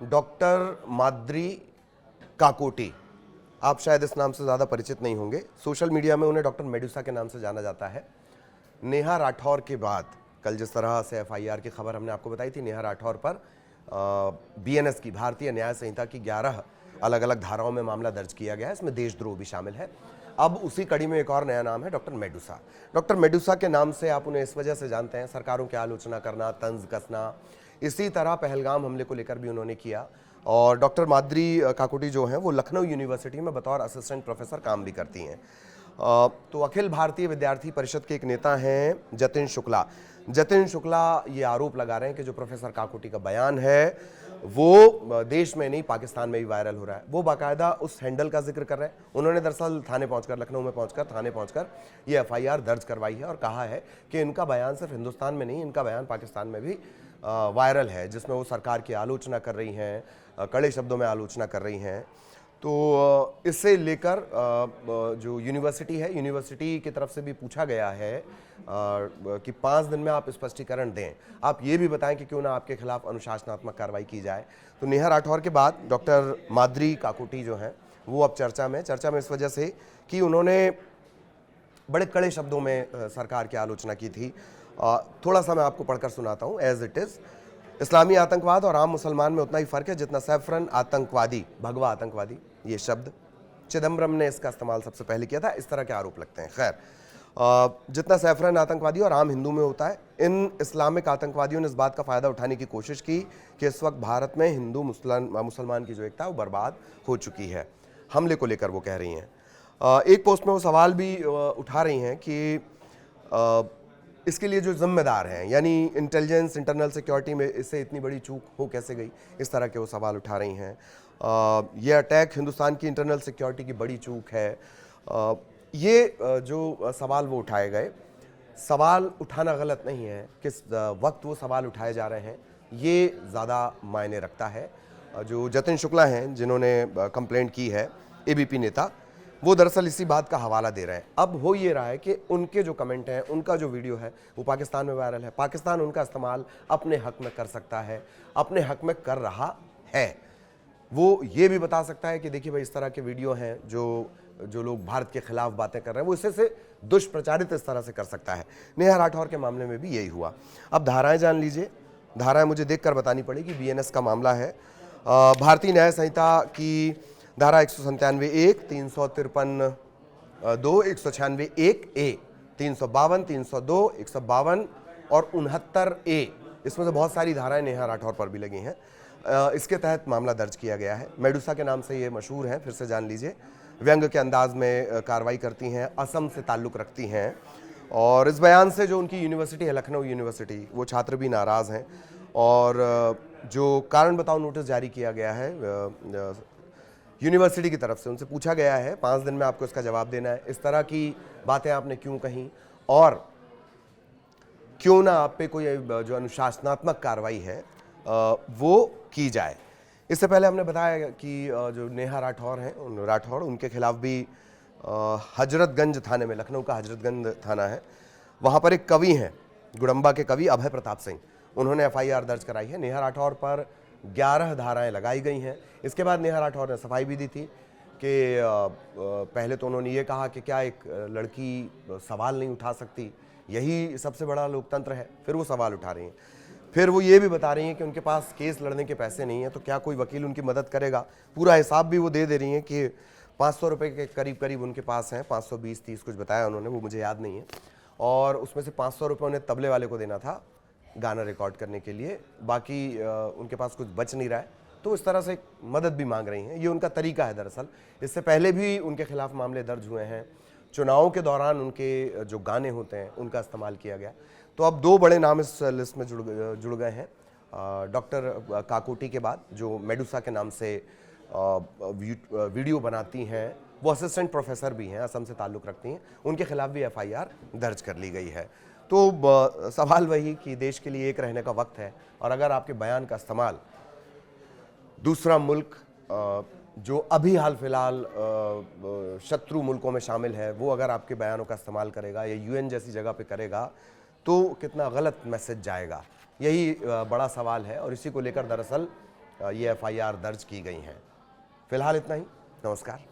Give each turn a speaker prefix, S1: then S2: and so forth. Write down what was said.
S1: Doctor Madri Kakoti, आप शायद इस नाम से ज़्यादा परिचित नहीं होंगे। सोशल मीडिया में उन्हें डॉक्टर मेडुसा के नाम से जाना जाता है। नेहा राठौर के बाद कल जिस तरह से एफआईआर की खबर हमने आपको बताई थी, नेहा राठौर पर बीएनएस की, भारतीय न्याय संहिता की 11 अलग अलग धाराओं में मामला दर्ज किया गया है। इसमें देशद्रोह भी शामिल है। अब उसी कड़ी में एक और नया नाम है डॉक्टर मेडुसा। डॉक्टर मेडुसा के नाम से आप उन्हें इस वजह से जानते हैं, सरकारों की आलोचना करना, तंज कसना, इसी तरह पहलगाम हमले को लेकर भी उन्होंने किया। और डॉक्टर माद्री काकोटी जो हैं वो लखनऊ यूनिवर्सिटी में बतौर असिस्टेंट प्रोफेसर काम भी करती हैं। तो अखिल भारतीय विद्यार्थी परिषद के एक नेता हैं जतिन शुक्ला। जतिन शुक्ला ये आरोप लगा रहे हैं कि जो प्रोफेसर काकोटी का बयान है वो देश में नहीं पाकिस्तान में भी वायरल हो रहा है। वो बाकायदा उस हैंडल का जिक्र कर रहे हैं। उन्होंने दरअसल थाने पहुंचकर, लखनऊ में पहुंचकर, थाने पहुंचकर ये एफआईआर दर्ज करवाई है और कहा है कि इनका बयान सिर्फ हिंदुस्तान में नहीं, इनका बयान पाकिस्तान में भी वायरल है, जिसमें वो सरकार की आलोचना कर रही हैं, कड़े शब्दों में आलोचना कर रही हैं। तो इससे लेकर जो यूनिवर्सिटी है, यूनिवर्सिटी की तरफ से भी पूछा गया है कि 5 दिन में आप स्पष्टीकरण दें, आप ये भी बताएं कि क्यों ना आपके खिलाफ अनुशासनात्मक कार्रवाई की जाए। तो नेहा राठौर के बाद डॉक्टर माद्री काकोटी जो हैं वो अब चर्चा में इस वजह से कि उन्होंने बड़े कड़े शब्दों में सरकार की आलोचना की थी। थोड़ा सा मैं आपको पढ़कर सुनाता हूँ एज इट इज़। इस्लामी आतंकवाद और आम मुसलमान में उतना ही फ़र्क है जितना सैफरन आतंकवादी, भगवा आतंकवादी, ये शब्द चिदम्बरम ने इसका इस्तेमाल सबसे पहले किया था, इस तरह के आरोप लगते हैं। खैर, जितना सैफरन आतंकवादी और आम हिंदू में होता है, इन इस्लामिक आतंकवादियों ने इस बात का फ़ायदा उठाने की कोशिश की कि इस वक्त भारत में हिंदू मुसलमान की जो एकता है वो बर्बाद हो चुकी है। हमले को लेकर वो कह रही हैं। एक पोस्ट में वो सवाल भी उठा रही हैं कि इसके लिए जो जिम्मेदार हैं, यानी इंटेलिजेंस, इंटरनल सिक्योरिटी में इससे इतनी बड़ी चूक हो कैसे गई, इस तरह के वो सवाल उठा रही हैं। ये अटैक हिंदुस्तान की इंटरनल सिक्योरिटी की बड़ी चूक है। ये जो सवाल वो उठाए गए, सवाल उठाना गलत नहीं है, किस वक्त वो सवाल उठाए जा रहे हैं ये ज़्यादा मायने रखता है। जो जतिन शुक्ला हैं जिन्होंने कंप्लेंट की है, एबीपी नेता, वो दरअसल इसी बात का हवाला दे रहे हैं। अब हो ये रहा है कि उनके जो कमेंट हैं, उनका जो वीडियो है वो पाकिस्तान में वायरल है। पाकिस्तान उनका इस्तेमाल अपने हक में कर सकता है, अपने हक में कर रहा है। वो ये भी बता सकता है कि देखिए भाई, इस तरह के वीडियो हैं जो लोग भारत के खिलाफ बातें कर रहे हैं, वो इससे से दुष्प्रचारित इस तरह से कर सकता है। नेहा राठौर के मामले में भी यही हुआ। अब धाराएं जान लीजिए। धाराएं मुझे देखकर बतानी पड़ेगी। बीएनएस का मामला है। भारतीय न्याय संहिता की धारा 197(1), 353(2), 196(1)(a), 352, 302, 152 और 69(a), इसमें से बहुत सारी धाराएं नेहा राठौर पर भी लगी हैं। इसके तहत मामला दर्ज किया गया है। मेडुसा के नाम से ये मशहूर हैं, फिर से जान लीजिए। व्यंग के अंदाज में कार्रवाई करती हैं, असम से ताल्लुक़ रखती हैं, और इस बयान से जो उनकी यूनिवर्सिटी है, लखनऊ यूनिवर्सिटी, वो छात्र भी नाराज़ हैं। और जो कारण बताओ नोटिस जारी किया गया है यूनिवर्सिटी की तरफ से, उनसे पूछा गया है 5 दिन में आपको इसका जवाब देना है, इस तरह की बातें आपने क्यों कहीं, और क्यों ना आप पे कोई जो अनुशासनात्मक कार्रवाई है वो की जाए। इससे पहले हमने बताया कि जो नेहा राठौर हैं, उनके खिलाफ भी हजरतगंज थाने में, लखनऊ का हजरतगंज थाना है, वहाँ पर एक कवि हैं, गुड़म्बा के कवि अभय प्रताप सिंह, उन्होंने एफआईआर दर्ज कराई है। नेहा राठौर पर 11 धाराएं लगाई गई हैं। इसके बाद नेहा राठौर ने सफाई भी दी थी कि पहले तो उन्होंने ये कहा कि क्या एक लड़की सवाल नहीं उठा सकती, यही सबसे बड़ा लोकतंत्र है। फिर वो सवाल उठा रही हैं। फिर वो ये भी बता रही हैं कि उनके पास केस लड़ने के पैसे नहीं हैं, तो क्या कोई वकील उनकी मदद करेगा। पूरा हिसाब भी वो दे रही हैं कि 500 रुपये के करीब करीब उनके पास हैं, 520-30 कुछ बताया उन्होंने, वो मुझे याद नहीं है। और उसमें से 500 रुपये उन्हें तबले वाले को देना था गाना रिकॉर्ड करने के लिए, बाकी उनके पास कुछ बच नहीं रहा है, तो इस तरह से मदद भी मांग रही हैं। ये उनका तरीका है दरअसल। इससे पहले भी उनके खिलाफ मामले दर्ज हुए हैं। चुनावों के दौरान उनके जो गाने होते हैं उनका इस्तेमाल किया गया। तो अब 2 बड़े नाम इस लिस्ट में जुड़ गए हैं डॉक्टर काकोटी के बाद, जो मेडुसा के नाम से वीडियो बनाती हैं, वो असिस्टेंट प्रोफेसर भी हैं, असम से ताल्लुक़ रखती हैं, उनके खिलाफ भी एफआईआर दर्ज कर ली गई है। तो सवाल वही कि देश के लिए एक रहने का वक्त है, और अगर आपके बयान का इस्तेमाल दूसरा मुल्क जो अभी हाल फिलहाल शत्रु मुल्कों में शामिल है, वो अगर आपके बयानों का इस्तेमाल करेगा या यूएन जैसी जगह पे करेगा, तो कितना गलत मैसेज जाएगा, यही बड़ा सवाल है। और इसी को लेकर दरअसल ये एफआईआर दर्ज की गई हैं। फिलहाल इतना ही। नमस्कार।